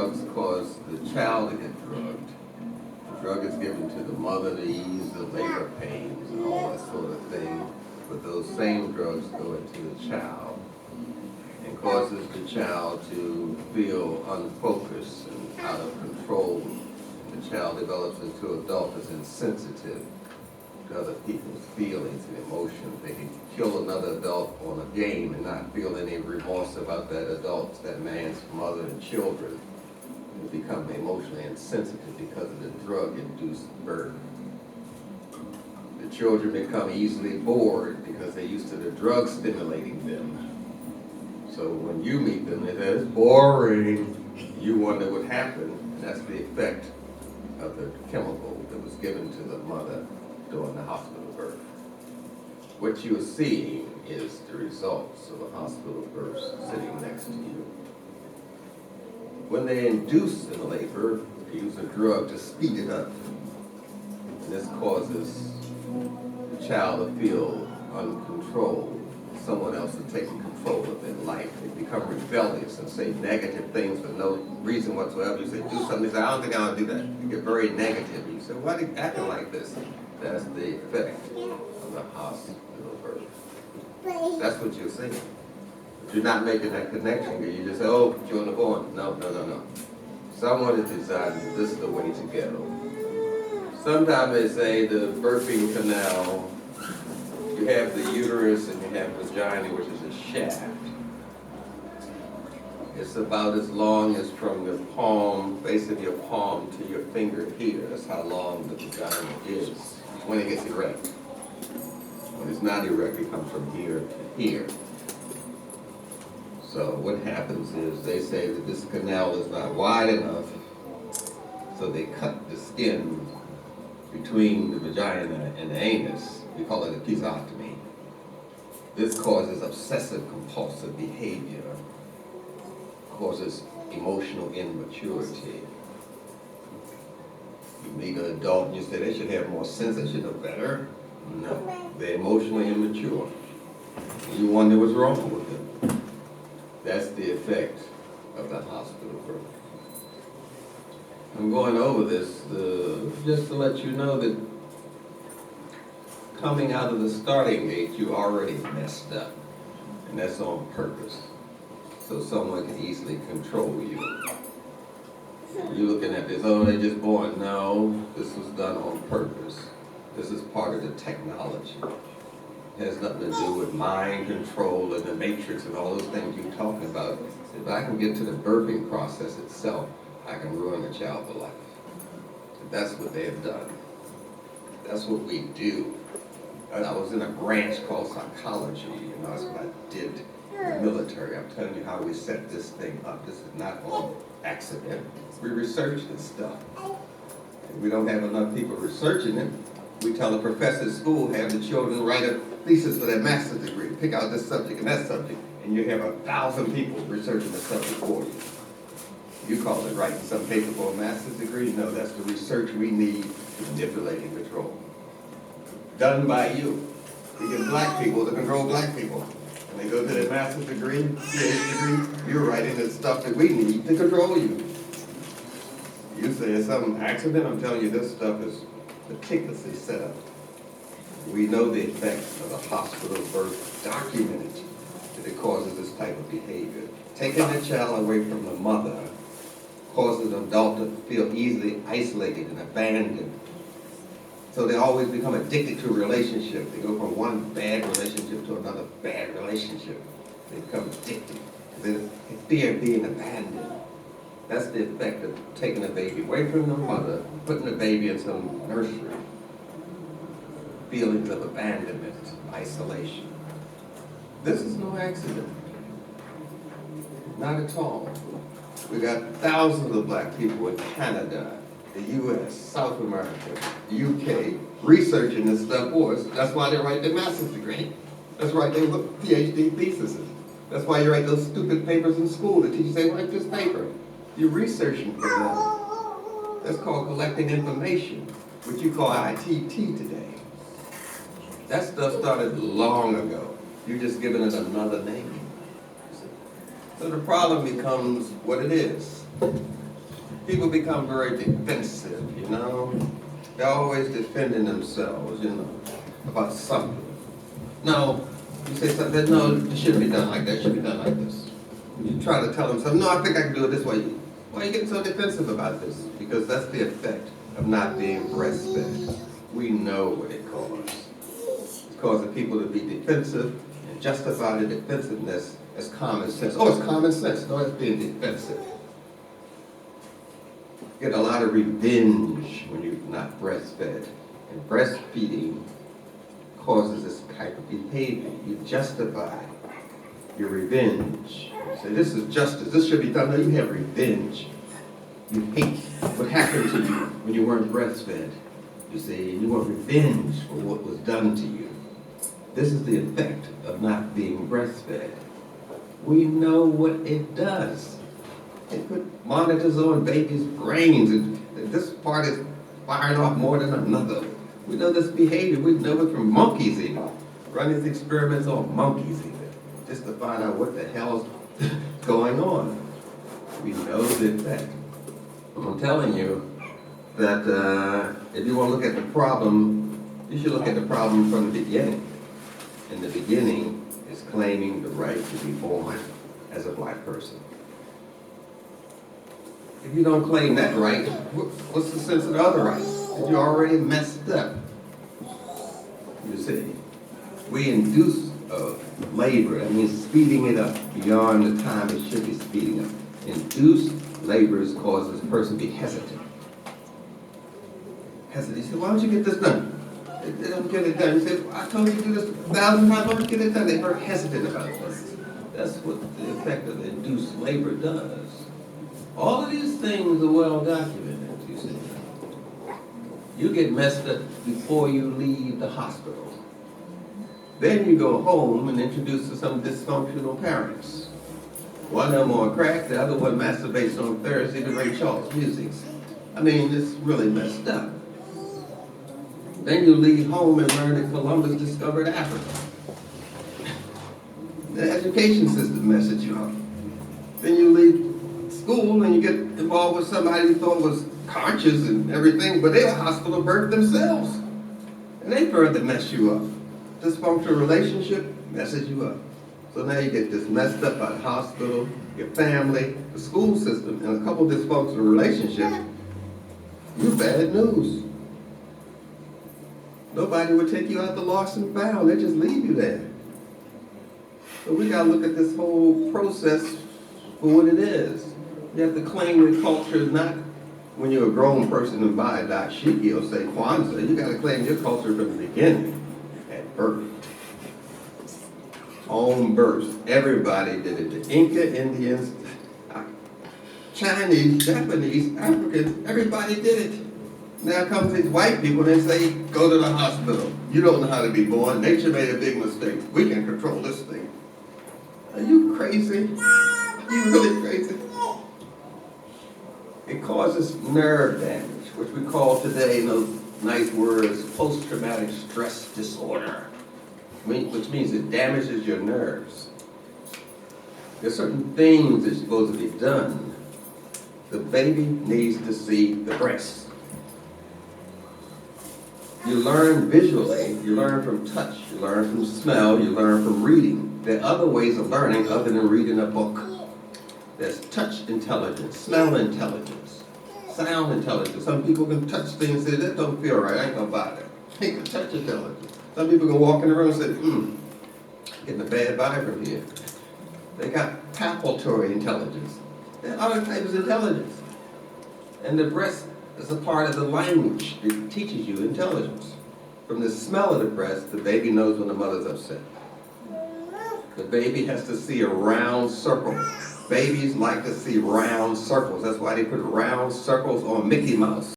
drugs cause the child to get drugged. The drug is given to the mother to ease the labor pains and all that sort of thing. But those same drugs go into the child and causes the child to feel unfocused and out of control. The child develops into an adult as insensitive to other people's feelings and emotions. They can kill another adult on a game and not feel any remorse about that adult, that man's mother and children. They become emotionally insensitive because of the drug-induced burden. The children become easily bored because they're used to the drug stimulating them. So when you meet them, they say, it's boring. You wonder what happened. And that's the effect of the chemical that was given to the mother during the hospital birth. What you are seeing is the results of a hospital birth sitting next to you. When they induce in labor, they use a drug to speed it up. And this causes the child to feel uncontrolled. Someone else is taking control of their life. They become rebellious and say negative things for no reason whatsoever. You say, do something. They say, I don't think I'll do that. You get very negative. You say, why are you acting like this? That's the effect of the hospital birth. That's what you're saying. But you're not making that connection. You just say, oh, put you on the board. No. Someone has decided this is the way to go. Sometimes they say the birthing canal, you have the uterus and you have vagina, which is a shaft. It's about as long as from the palm, base of your palm to your finger here. That's how long the vagina is when it gets erect. When it's not erect, it comes from here to here. So what happens is they say that this canal is not wide enough, so they cut the skin between the vagina and the anus. We call it a episiotomy. This causes obsessive compulsive behavior, causes emotional immaturity. You meet an adult and you say they should have more sense, they should know better. No, they're emotionally immature. You wonder what's wrong with them. That's the effect of the hospital birth. I'm going over this just to let you know that coming out of the starting gate, you already messed up. And that's on purpose. So someone can easily control you. You're looking at this, oh, they just born. No, this was done on purpose. This is part of the technology. It has nothing to do with mind control and the matrix and all those things you're talking about. If I can get to the birthing process itself, I can ruin a child for life. That's what they have done. That's what we do. I was in a branch called psychology, that's what I did in the military. I'm telling you how we set this thing up. This is not on accident. We research this stuff. If we don't have enough people researching it, we tell the professor at school, have the children write a thesis for their master's degree, pick out this subject and that subject, and you have 1,000 people researching the subject for you. You call it writing some paper for a master's degree? No, that's the research we need to manipulate and control. Done by you. You get black people to control black people. When they go to their master's degree, PhD degree, you're writing the stuff that we need to control you. You say it's some accident, I'm telling you this stuff is meticulously set up. We know the effects of a hospital birth, documented, that it causes this type of behavior. Taking the child away from the mother causes an adult to feel easily isolated and abandoned. So they always become addicted to a relationship. They go from one bad relationship to another bad relationship. They become addicted. They fear being abandoned. That's the effect of taking a baby away from the mother, putting the baby in some nursery. Feelings of abandonment, isolation. This is no accident. Not at all. We got thousands of black people in Canada, the U.S., South America, the U.K., researching this stuff for us. That's why they write their master's degree. That's why they look PhD theses. That's why you write those stupid papers in school. The teachers say, write this paper. You're researching for them. That's called collecting information, which you call ITT today. That stuff started long ago. You're just giving it another name. So the problem becomes what it is. People become very defensive, you know. They're always defending themselves, you know, about something. No, you say something, no, it shouldn't be done like that, it should be done like this. You try to tell them something, no, I think I can do it this way. Why are you getting so defensive about this? Because that's the effect of not being breastfed. We know what it causes. It causes people to be defensive and justify the defensiveness as common sense. Oh, it's common sense. No, it's being defensive. You get a lot of revenge when you're not breastfed. And breastfeeding causes this type of behavior. You justify your revenge. You say, this is justice. This should be done. No, you have revenge. You hate what happened to you when you weren't breastfed. You say, you want revenge for what was done to you. This is the effect of not being breastfed. We know what it does. It put monitors on babies' brains, and this part is firing off more than another. We know this behavior. We know it from monkeys even. Run these experiments on monkeys even, just to find out what the hell's going on. We know the effect. I'm telling you that if you want to look at the problem, you should look at the problem from the beginning. And the beginning is claiming the right to be born as a black person. If you don't claim that right, what's the sense of the other rights? That you already messed up. You see, we induce labor. That means speeding it up beyond the time it should be speeding up. Induced labor causes a person to be hesitant. Hesitant. You say, why don't you get this done? They don't get it done. You say, I told you to do this 1,000 times. Why don't you get it done? They are hesitant about this. That's what the effect of induced labor does. All of these things are well documented, you see. You get messed up before you leave the hospital. Then you go home and introduce to some dysfunctional parents. One of them on crack, the other one masturbates on Thursday to Ray Charles music. I mean, it's really messed up. Then you leave home and learn that Columbus discovered Afrika. The education system messes you up. Then you leave school and you get involved with somebody you thought was conscious and everything, but they were hospital birthed themselves. And they further mess you up. Dysfunctional relationship messes you up. So now you get this messed up by the hospital, your family, the school system, and a couple dysfunctional relationships. You're bad news. Nobody would take you out the lost and found. They just leave you there. So we got to look at this whole process for what it is. You have to claim your culture is not when you're a grown person and buy a dashiki or say Kwanzaa. You got to claim your culture from the beginning, at birth. On birth. Everybody did it. The Inca, Indians, Chinese, Japanese, Africans, everybody did it. Now comes these white people and they say, go to the hospital. You don't know how to be born. Nature made a big mistake. We can control this thing. Are you crazy? Are you really crazy? It causes nerve damage, which we call today, in those nice words, post-traumatic stress disorder, which means it damages your nerves. There's certain things that's supposed to be done. The baby needs to see the breast. You learn visually, you learn from touch, you learn from smell, you learn from reading. There are other ways of learning other than reading a book. There's touch intelligence, smell intelligence, sound intelligence. Some people can touch things and say, that don't feel right, I ain't gonna buy that. They can touch intelligence. Some people can walk in the room and say, getting a bad vibe from here. They got palpatory intelligence. There are other types of intelligence. And the breast is a part of the language that teaches you intelligence. From the smell of the breast, the baby knows when the mother's upset. The baby has to see a round circle. Babies like to see round circles. That's why they put round circles on Mickey Mouse.